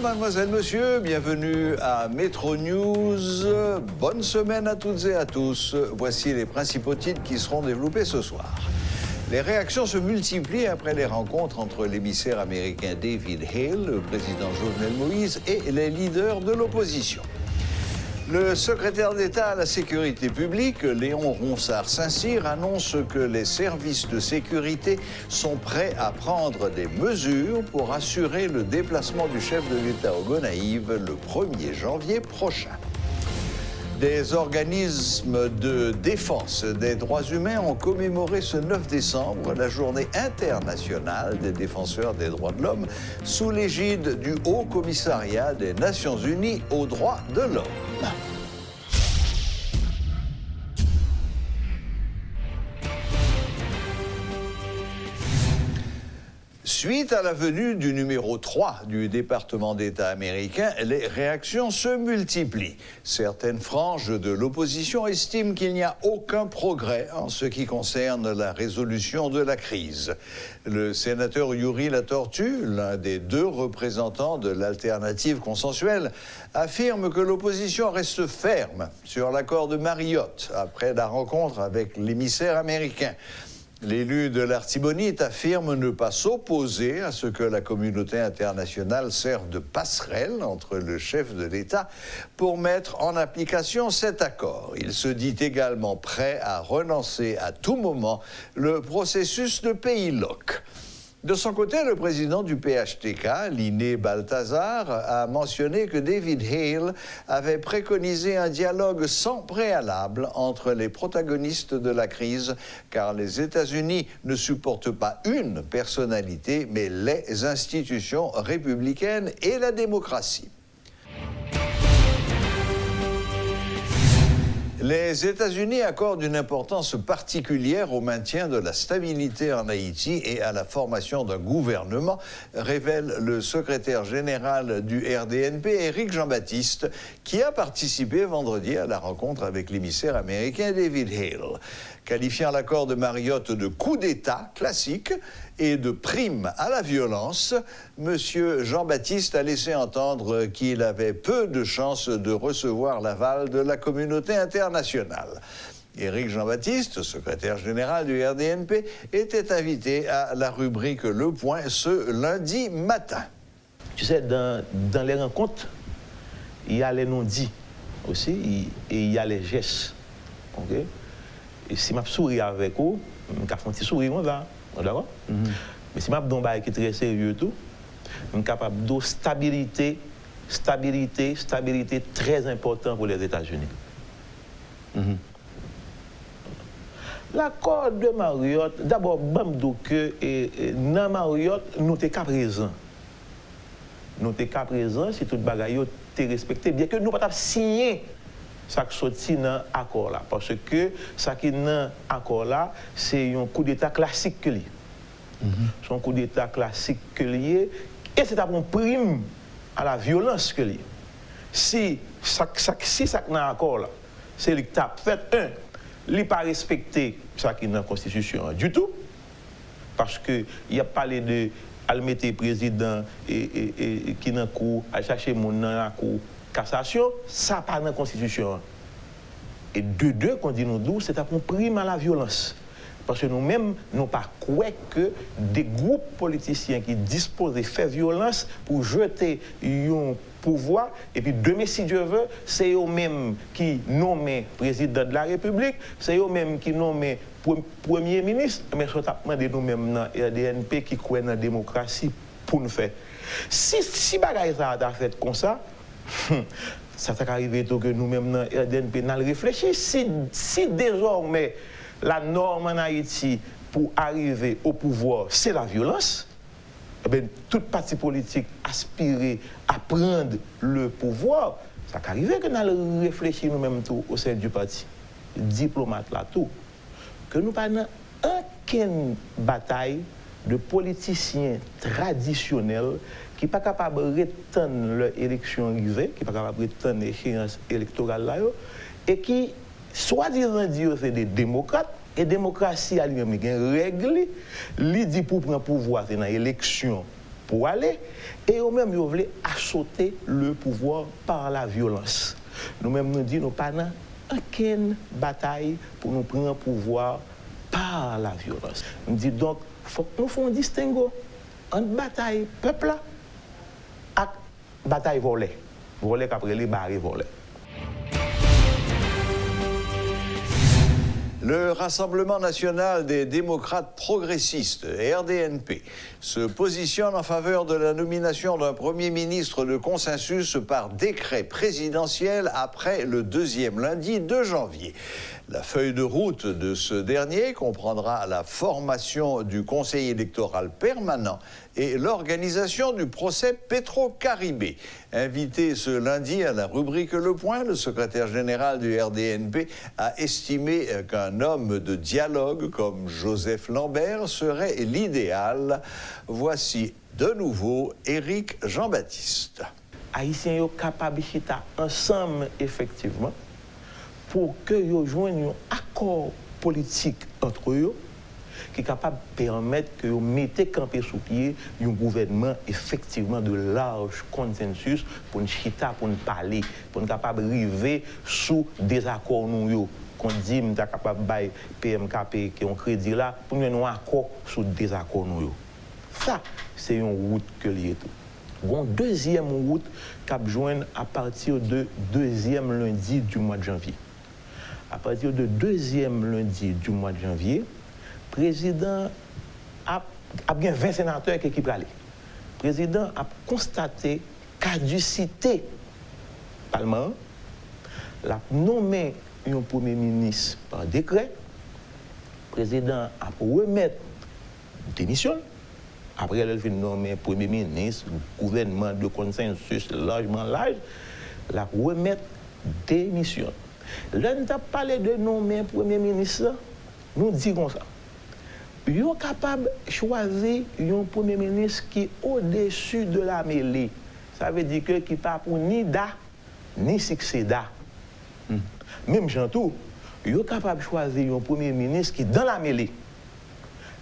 mademoiselle, monsieur, bienvenue à Métro News. Bonne semaine à toutes et à tous. Voici les principaux titres qui seront développés ce soir. Les réactions se multiplient après les rencontres entre l'émissaire américain David Hale, le président Jovenel Moïse et les leaders de l'opposition. Le secrétaire d'État à la sécurité publique, Léon Ronsard-Saint-Cyr, annonce que les services de sécurité sont prêts à prendre des mesures pour assurer le déplacement du chef de l'État au Gonaïves le 1er janvier prochain. Des organismes de défense des droits humains ont commémoré ce 9 décembre la journée internationale des défenseurs des droits de l'homme sous l'égide du Haut Commissariat des Nations Unies aux droits de l'homme. Suite à la venue du numéro 3 du département d'État américain, les réactions se multiplient. Certaines franges de l'opposition estiment qu'il n'y a aucun progrès en ce qui concerne la résolution de la crise. Le sénateur Yuri Latortue, l'un des deux représentants de l'alternative consensuelle, affirme que l'opposition reste ferme sur l'accord de Marriott après la rencontre avec l'émissaire américain. L'élu de l'Artibonite affirme ne pas s'opposer à ce que la communauté internationale serve de passerelle entre le chef de l'État pour mettre en application cet accord. Il se dit également prêt à relancer à tout moment le processus de pays LOC. De son côté, le président du PHTK, Linné Balthazar, a mentionné que David Hale avait préconisé un dialogue sans préalable entre les protagonistes de la crise, car les États-Unis ne supportent pas une personnalité, mais les institutions républicaines et la démocratie. Les États-Unis accordent une importance particulière au maintien de la stabilité en Haïti et à la formation d'un gouvernement, révèle le secrétaire général du RDNP, Éric Jean-Baptiste, qui a participé vendredi à la rencontre avec l'émissaire américain David Hale. Qualifiant l'accord de Marriott de coup d'État classique et de prime à la violence, M. Jean-Baptiste a laissé entendre qu'il avait peu de chances de recevoir l'aval de la communauté internationale. Éric Jean-Baptiste, secrétaire général du RDNP, était invité à la rubrique Le Point ce lundi matin. Tu sais, dans les rencontres, il y a les non-dits aussi et il y a les gestes. Okay? Et si je souris avec eux, je vais faire un petit sourire, d'accord? Mais si je fais un bail qui est très sérieux, je suis capable de stabilité très importante pour les États-Unis. L'accord de Marriott, d'abord, dans Marriott, nous sommes qu'à présent. Nous sommes qu'à présent, si tout le bagaille est respecté, bien que nous ne pouvons pas signer ça qui sorti dans l'accord là. Parce que ça qui est dans l'accord là, c'est un coup d'État classique que lié. C'est un coup d'État classique que lié. Et c'est une prime à la violence que lié. Si ça qui est dans l'accord là, c'est l'État fait il n'a pas respecté ça qui est dans la Constitution du tout. Parce qu'il a parlé de mettre le président qui est dans la cour, à chercher mon dans la cour. Cassation, ça pas dans la Constitution. Et deux, qu'on dit nous, c'est un prime à la violence. Parce que nous-mêmes, nous pas croire que des groupes politiciens qui disposent de faire violence pour jeter un pouvoir, et puis demain, si Dieu veut, c'est eux-mêmes qui nomment président de la République, c'est eux-mêmes qui nomment premier ministre, mais ce n'est nous-mêmes dans la RDNP qui croient dans la démocratie pour nous faire. Si bagaille ça a fait comme ça, ça t'est arrivé que nous-mêmes dans la RDNP nous réfléchissons. Si désormais la norme en Haïti pour arriver au pouvoir, c'est la violence, eh bien, tout parti politique aspire à prendre le pouvoir, ça t'est arrivé que nous réfléchissons nous-mêmes tout au sein du parti, diplomate là tout, que nous pas dans aucune bataille de politiciens traditionnels qui ne sont pas capables de retenir leur élection arrivée, qui ne sont pas capables de retenir l'échéance électorale là, et qui, soi-disant, disent c'est des démocrates, et démocratie a lui-même une règle, il dit pour prendre pouvoir, c'est dans l'élection pour aller, et eux-mêmes, ils voulaient assauter le pouvoir par la violence. Nous-mêmes, nous disons, nous pas dans aucune bataille pour nous prendre le pouvoir par la violence. Nous disons donc, il faut que nous fassions un distinguo entre bataille peuple et bataille volée. Volée qu'après les barres volées. Le Rassemblement national des démocrates progressistes, RDNP, se positionne en faveur de la nomination d'un Premier ministre de consensus par décret présidentiel après le deuxième lundi de janvier. La feuille de route de ce dernier comprendra la formation du Conseil électoral permanent et l'organisation du procès Petro-Caribé. Invité ce lundi à la rubrique Le Point, le secrétaire général du RDNP a estimé qu'un homme de dialogue comme Joseph Lambert serait l'idéal. Voici de nouveau Éric Jean-Baptiste. Haïtiens sont capables de chiter ensemble, effectivement, pour que ils joignent un accord politique entre eux qui est capable de permettre que vous mettez campé sous pied un gouvernement effectivement de large consensus pour nous chita, pour nous parler, pour nous capable d'arriver sous des accords nous qu'on dit nous capable de PMKP qui ont crédit là pour nous un accord sous des accords nous. Ça c'est une route que lié tout. Une deuxième route qui joint à partir de deuxième lundi du mois de janvier. À partir de deuxième lundi du mois de janvier, le président a bien 20 sénateurs qui peuvent aller. Le président a constaté caducité Parlement, l'a nommé un premier ministre par décret. Le président a remettre démission. Après, il a nommé premier ministre, gouvernement de consensus largement large, la remettre démission. Là, nous avons parlé de nommer premier ministre, nous disons ça. Ils sont capables de choisir un premier ministre qui est au-dessus de la mêlée. Ça veut dire que qui pas pour ni da, ni succéda. Même Jean-Tout, ils sont capables de choisir un premier ministre qui est dans la mêlée.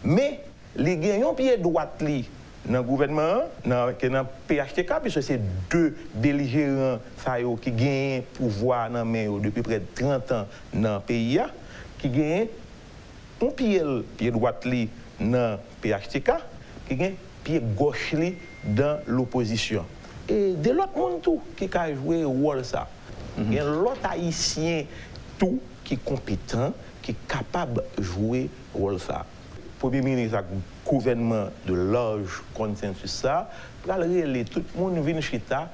Mais les gagnants pied droit dans le gouvernement, dans le PHTK, puisque c'est deux belligérants qui gagnent pouvoir dans depuis près de 30 ans dans le pays, qui gagnent un pied droit dans le PHTK, qui gagnent pied gauche dans l'opposition. Et de l'autre monde tout qui a joué le rôle ça. Il y a l'autre haïtien tout qui est compétent, qui est capable de jouer le rôle ça. Premier ministre, le gouvernement de large consensus, ça, pour aller tout le monde vient chita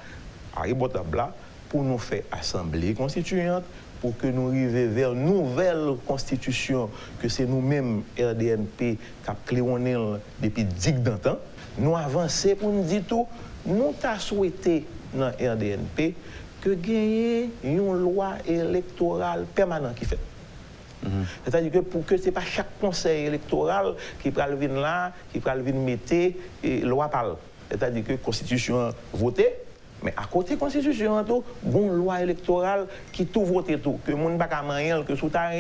à Ribotabla pour nous faire assemblée constituante, pour que nous arrivions vers une nouvelle constitution, que c'est nous-mêmes, RDNP, qui avons cléonné depuis 10 ans. Nous avançons pour nous dire tout, nous avons souhaité dans RDNP que gagner une loi électorale permanente qui fait. C'est-à-dire que pour que ce n'est pas chaque conseil électoral qui peut venir là, qui peut venir mettre et loi parle. C'est-à-dire que la Constitution votée, mais à côté de la Constitution, il y a une loi électorale qui tout vote tout. Que le monde n'a pas de que sous ta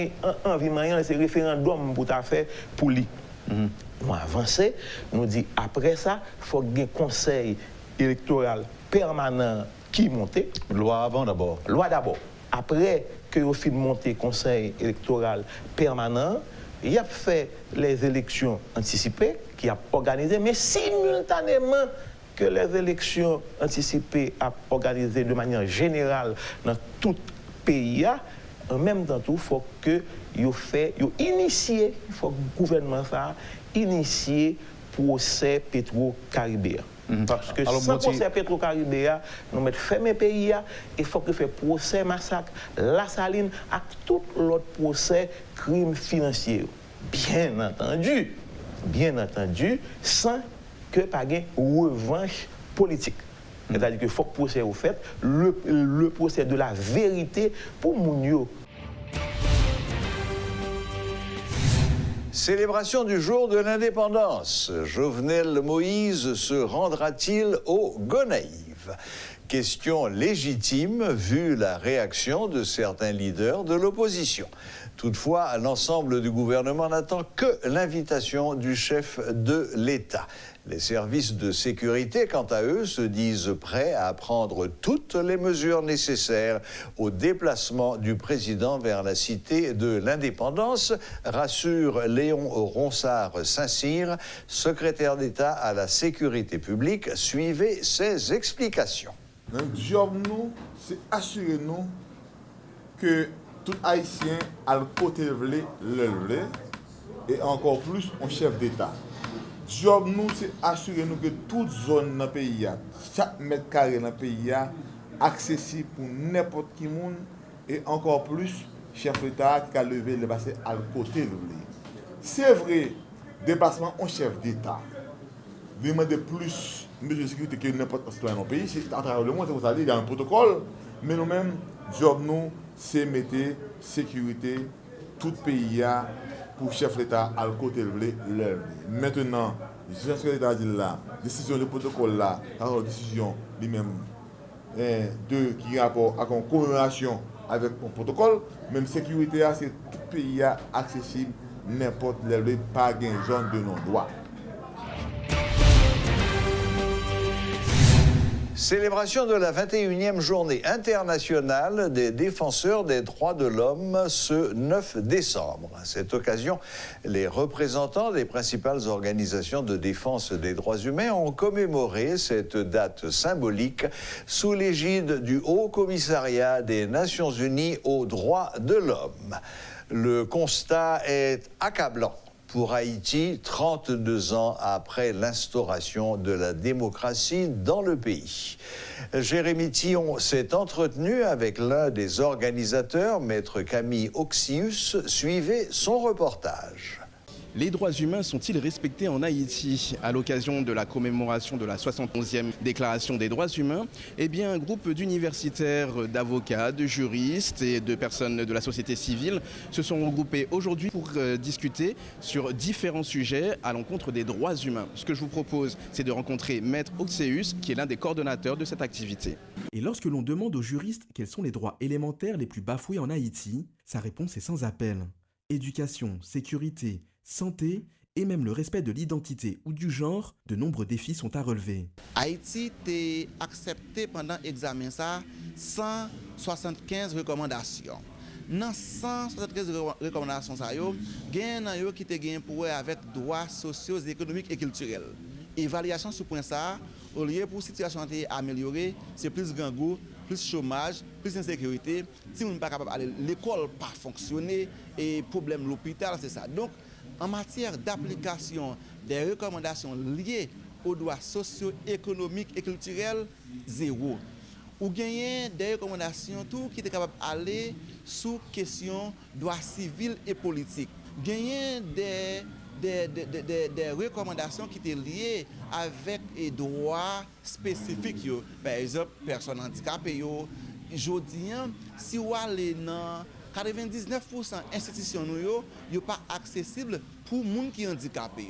envie de c'est référendum pour ta fait pour lui. Nous avançons, nous disons après ça, il faut qu'il y ait un conseil électoral permanent qui monte. Loi avant d'abord. Loi d'abord. Après que vous fin monter le conseil électoral permanent, il a fait les élections anticipées, qui a organisé, mais simultanément que les élections anticipées a organisées de manière générale dans tout le pays, en même temps, il faut que vous initiez, il faut que le gouvernement ça initie le procès Petro-Caribé. Parce que alors, sans procès Petro-Caribé, nous mettons fermé le pays, il faut que fait procès massacre, la saline, avec tout l'autre procès crime financier. Bien entendu, sans que pas de revanche politique. C'est-à-dire qu'il faut que le procès soit fait, le procès de la vérité pour Mounio. Célébration du jour de l'indépendance. Jovenel Moïse se rendra-t-il au Gonaïves? Question légitime vu la réaction de certains leaders de l'opposition. Toutefois, l'ensemble du gouvernement n'attend que l'invitation du chef de l'État. Les services de sécurité, quant à eux, se disent prêts à prendre toutes les mesures nécessaires au déplacement du président vers la cité de l'Indépendance, rassure Léon Ronsard-Saint-Cyr, secrétaire d'État à la sécurité publique. Suivez ses explications. Notre job, nous, c'est assurer nous que tout Haïtien a le côté le et encore plus un chef d'État. Job nous, c'est assurer nous que toute zone dans le pays, chaque mètre carré dans le pays, accessible pour n'importe qui monde et encore plus chef d'État qui a levé le bassin à le côté le. C'est vrai, dépassement un chef d'État demande plus mesures de sécurité que n'importe quel citoyen dans le pays. C'est à travers le monde, c'est pour ça qu'il y a un protocole, mais nous-mêmes, job nous, c'est mettre sécurité tout pays pour chef d'État à le côté le. Maintenant, je pense que l'État dit là, décision de protocole là, la décision lui-même qui a rapport à une commémoration avec un protocole, même sécurité c'est tout pays accessible n'importe où, pas gain zone de non-droit. Célébration de la 21e journée internationale des défenseurs des droits de l'homme ce 9 décembre. À cette occasion, les représentants des principales organisations de défense des droits humains ont commémoré cette date symbolique sous l'égide du Haut Commissariat des Nations Unies aux droits de l'homme. Le constat est accablant. Pour Haïti, 32 ans après l'instauration de la démocratie dans le pays. Jérémy Thillon s'est entretenu avec l'un des organisateurs, Maître Camille Oxius. Suivez son reportage. Les droits humains sont-ils respectés en Haïti? À l'occasion de la commémoration de la 71e déclaration des droits humains, eh bien, un groupe d'universitaires, d'avocats, de juristes et de personnes de la société civile se sont regroupés aujourd'hui pour discuter sur différents sujets à l'encontre des droits humains. Ce que je vous propose, c'est de rencontrer Maître Oxius, qui est l'un des coordonnateurs de cette activité. Et lorsque l'on demande aux juristes quels sont les droits élémentaires les plus bafoués en Haïti, sa réponse est sans appel. Éducation, sécurité, santé et même le respect de l'identité ou du genre, de nombreux défis sont à relever. Haïti a accepté pendant l'examen ça 175 recommandations. Dans 175 recommandations, il y a qui ont pour avec droits sociaux, économiques et culturels. Évaluation sur point ça, au lieu pour situation améliorée, c'est plus grand goût, plus chômage, plus insécurité. Si on n'est pas capable d'aller l'école, pas fonctionner et problème l'hôpital, c'est ça. Donc, en matière d'application des recommandations liées aux droits sociaux, économiques et culturels, zéro. Ou gagner des recommandations tout qui est capable d'aller sous question droits civils et politiques. Gagner des recommandations qui étaient liées avec les droits spécifiques. Par exemple, personnes handicapées. Aujourd'hui, si vous allez dans 99% institutions ne sont pas accessibles pour les gens qui sont handicapés.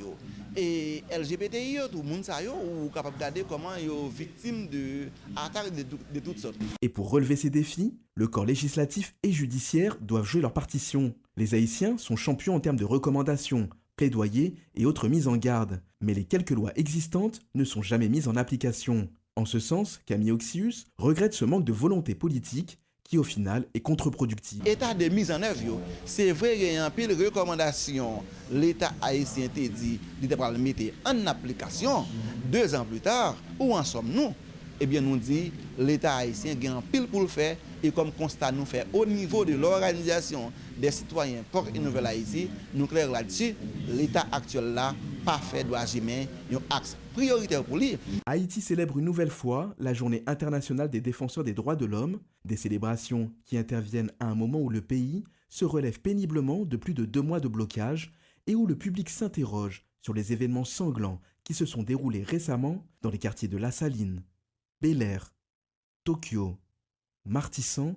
Et LGBTI, tout le monde est capable de regarder comment ils sont victimes d'attaques de toutes sortes. Et pour relever ces défis, le corps législatif et judiciaire doivent jouer leur partition. Les Haïtiens sont champions en termes de recommandations, plaidoyers et autres mises en garde. Mais les quelques lois existantes ne sont jamais mises en application. En ce sens, Camille Oxius regrette ce manque de volonté politique qui au final est contre-productif. État de mise en œuvre, c'est vrai qu'il y a un pile de recommandations. L'État haïtien t'a dit qu'il va le mettre en application. 2 ans plus tard, où en sommes-nous? Eh bien, nous dit l'État haïtien a un pile pour le faire et comme constat nous fait au niveau de l'organisation des citoyens pour une nouvelle Haïti, nous clair là-dessus, l'État actuel là, pas fait droits humains, un axe prioritaire pour lui. Haïti célèbre une nouvelle fois la Journée internationale des défenseurs des droits de l'homme, des célébrations qui interviennent à un moment où le pays se relève péniblement de plus de 2 mois de blocage et où le public s'interroge sur les événements sanglants qui se sont déroulés récemment dans les quartiers de La Saline, Bel-Air, Tokyo, Martissan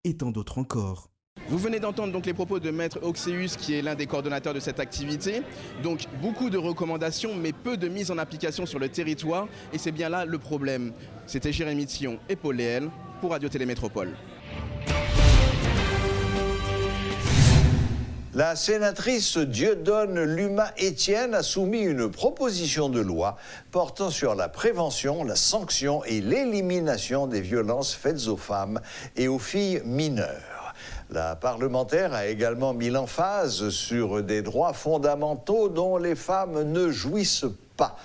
et tant d'autres encore. Vous venez d'entendre donc les propos de Maître Oxéus, qui est l'un des coordonnateurs de cette activité. Donc beaucoup de recommandations, mais peu de mise en application sur le territoire. Et c'est bien là le problème. C'était Jérémy Thion et Paul Léel pour Radio-Télé Métropole. La sénatrice Dieudonne Luma-Étienne a soumis une proposition de loi portant sur la prévention, la sanction et l'élimination des violences faites aux femmes et aux filles mineures. La parlementaire a également mis l'emphase sur des droits fondamentaux dont les femmes ne jouissent pas.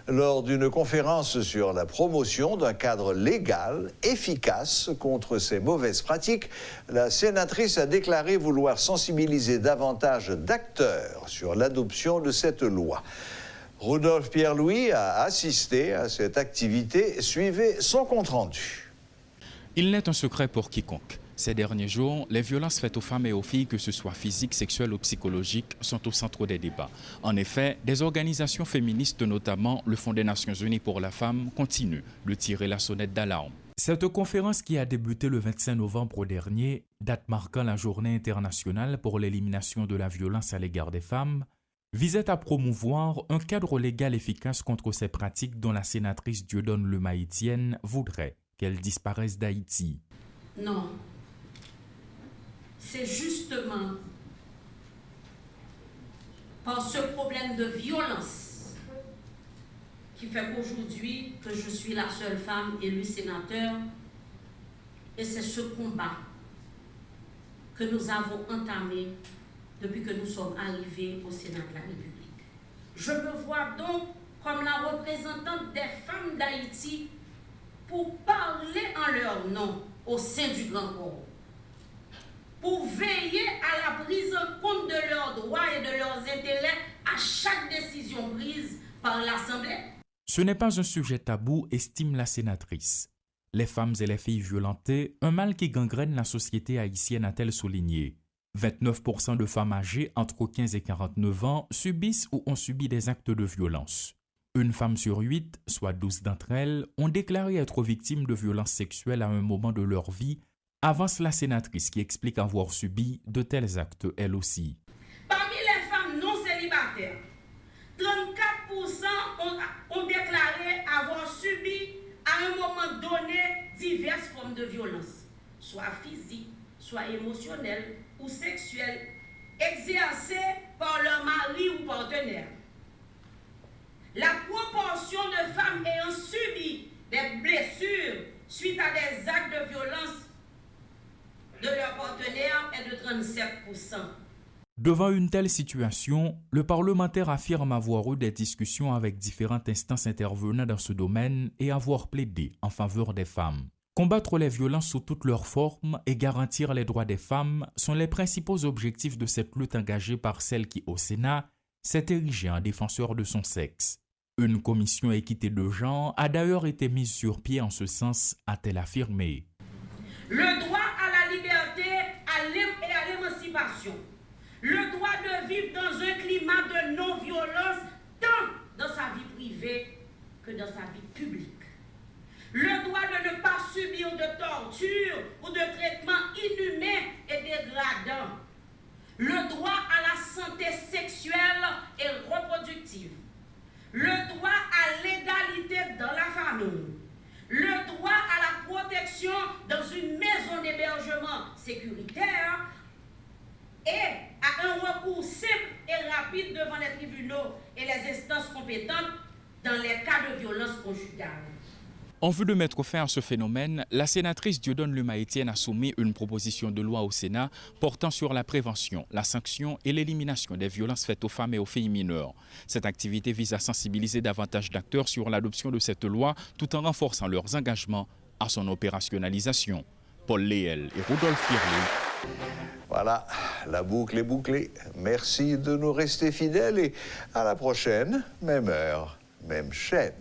Lors d'une conférence sur la promotion d'un cadre légal efficace contre ces mauvaises pratiques, la sénatrice a déclaré vouloir sensibiliser davantage d'acteurs sur l'adoption de cette loi. Rudolf Pierre-Louis a assisté à cette activité. Suivez son compte-rendu. Il n'est un secret pour quiconque. Ces derniers jours, les violences faites aux femmes et aux filles, que ce soit physiques, sexuelles ou psychologiques, sont au centre des débats. En effet, des organisations féministes, notamment le Fonds des Nations Unies pour la femme, continuent de tirer la sonnette d'alarme. Cette conférence, qui a débuté le 25 novembre dernier, date marquant la Journée internationale pour l'élimination de la violence à l'égard des femmes, visait à promouvoir un cadre légal efficace contre ces pratiques dont la sénatrice Dieudonne Luma-Étienne voudrait qu'elles disparaissent d'Haïti. Non. C'est justement par ce problème de violence qui fait qu'aujourd'hui que je suis la seule femme élue sénateur, et c'est ce combat que nous avons entamé depuis que nous sommes arrivés au Sénat de la République. Je me vois donc comme la représentante des femmes d'Haïti pour parler en leur nom au sein du Grand Corps, pour veiller à la prise en compte de leurs droits et de leurs intérêts à chaque décision prise par l'Assemblée. Ce n'est pas un sujet tabou, estime la sénatrice. Les femmes et les filles violentées, un mal qui gangrène la société haïtienne, a-t-elle souligné. 29% de femmes âgées entre 15 et 49 ans subissent ou ont subi des actes de violence. Une femme sur 8, soit 12 d'entre elles, ont déclaré être victimes de violences sexuelles à un moment de leur vie, avance la sénatrice, qui explique avoir subi de tels actes elle aussi. Parmi les femmes non célibataires, 34% ont déclaré avoir subi à un moment donné diverses formes de violence, soit physiques, soit émotionnelles ou sexuelles, exercées par leur mari ou partenaire. La proportion de femmes ayant subi des blessures suite à des actes de violence de leur partenaire est de 37%. Devant une telle situation, le parlementaire affirme avoir eu des discussions avec différentes instances intervenant dans ce domaine et avoir plaidé en faveur des femmes. Combattre les violences sous toutes leurs formes et garantir les droits des femmes sont les principaux objectifs de cette lutte engagée par celle qui, au Sénat, s'est érigée en défenseur de son sexe. Une commission équité de genre a d'ailleurs été mise sur pied en ce sens, a-t-elle affirmé. Le droit à la liberté et à l'émancipation, le droit de vivre dans un climat de non-violence tant dans sa vie privée que dans sa vie publique. Le droit de ne pas subir de torture ou de traitements inhumains et dégradants. Le droit à la santé sexuelle et reproductive. Le droit à l'égalité dans la famille. Le droit à la protection dans une maison d'hébergement sécuritaire et à un recours simple et rapide devant les tribunaux et les instances compétentes dans les cas de violence conjugale. En vue de mettre fin à ce phénomène, la sénatrice Dieudonne Luma-Étienne a soumis une proposition de loi au Sénat portant sur la prévention, la sanction et l'élimination des violences faites aux femmes et aux filles mineures. Cette activité vise à sensibiliser davantage d'acteurs sur l'adoption de cette loi tout en renforçant leurs engagements à son opérationnalisation. Paul Léel et Rudolf Pierre-Louis. Voilà, la boucle est bouclée. Merci de nous rester fidèles et à la prochaine, même heure, même chaîne.